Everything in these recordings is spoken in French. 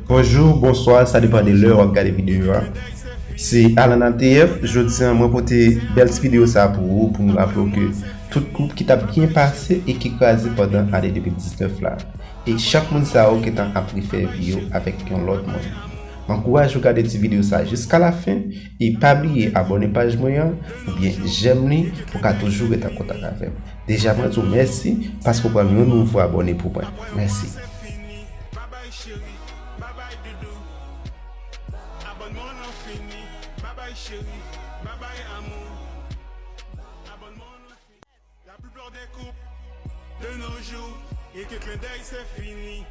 Bonjour, bonsoir, ça dépend de l'heure où vous regardez la vidéo. C'est Alan ATF. Je dis moi pour te belle vidéo ça pour vous, pour me rappeler que toute coupe qui t'a bien passé et qui crasé pendant l'année 2019 là. Et chaque monde ça qui t'a appris faire vidéo avec un autre monde. Encourage à regarder cette vidéo ça jusqu'à la fin et pas oublier abonner page moyen ou bien j'aime pour qu'à toujours être en contact avec. Déjà moi tout merci parce que pour nous nouveau abonner pour moi. Merci. Abonnement non fini, bye bye chérie, bye bye amour. Abonnement non fini. La plupart des couples de nos jours, et que clin d'œil c'est fini.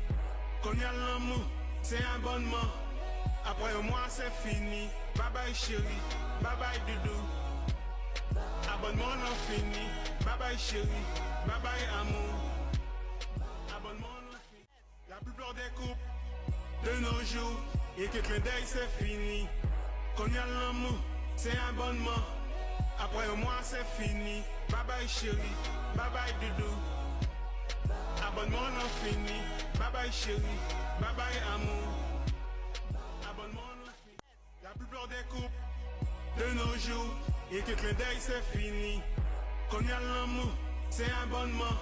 Qu'on y a l'amour, c'est abonnement. Après un mois c'est fini, bye bye chérie, bye bye doudou. Abonnement non fini, bye bye chérie, bye bye amour. Abonnement non fini. La plupart des couples de nos jours, et que clin d'œil c'est fini. Qu'on y a l'amour, c'est abonnement. Après un mois c'est fini. Bye bye chérie, bye bye doudou. Abonnement non fini. Bye bye chérie, bye bye amour. Abonnement non fini. La plupart des couples de nos jours, et que clin d'œil c'est fini. Qu'on y a l'amour, c'est abonnement.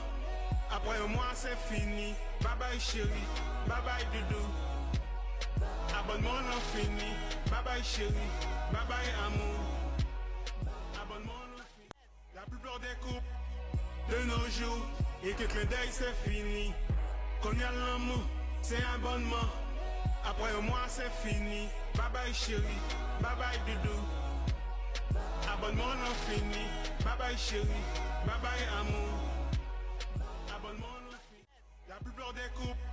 Après un mois c'est fini. Bye bye chérie, bye bye doudou. Abonnement non fini, bye bye chérie, bye bye amour. Abonnement non fini. La plupart des couples de nos jours, et que clin d'œil c'est fini. Qu'on y a l'amour, c'est abonnement. Après un mois c'est fini. Bye bye chérie, bye bye doudou. Abonnement non fini, bye bye chérie, bye bye amour. Abonnement non fini. La plupart des couples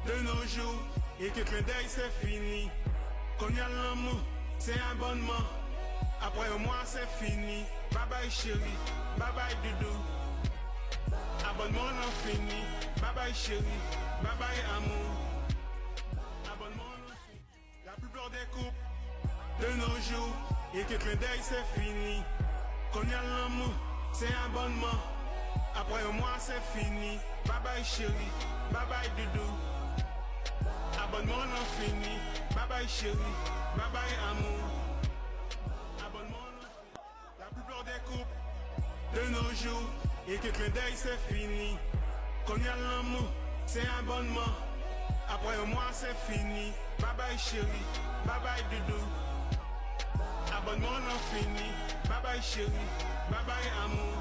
de nos jours, et que clin d'œil c'est fini. Qu'on y a l'amour, c'est abonnement. Après un mois c'est fini. Bye bye chérie, bye bye doudou. Abonnement non fini. Bye bye chérie, bye bye amour. Abonnement non fini. La plupart des couples de nos jours, et que clin d'œil c'est fini. Qu'on y a l'amour, c'est abonnement. Après un mois c'est fini. Bye bye chérie, bye bye doudou. Abonnement non fini, bye bye chérie, bye bye amour. Abonnement non fini. La plupart des couples de nos jours, et que clin d'œil c'est fini. Qu'on y a l'amour, c'est abonnement. Après un mois c'est fini. Bye bye chérie, bye bye doudou. Abonnement non fini, bye bye chérie, bye bye amour.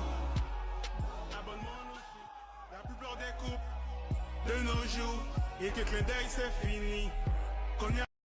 Abonnement non fini. La plupart des couples de nos jours, et que clin d'œil c'est fini.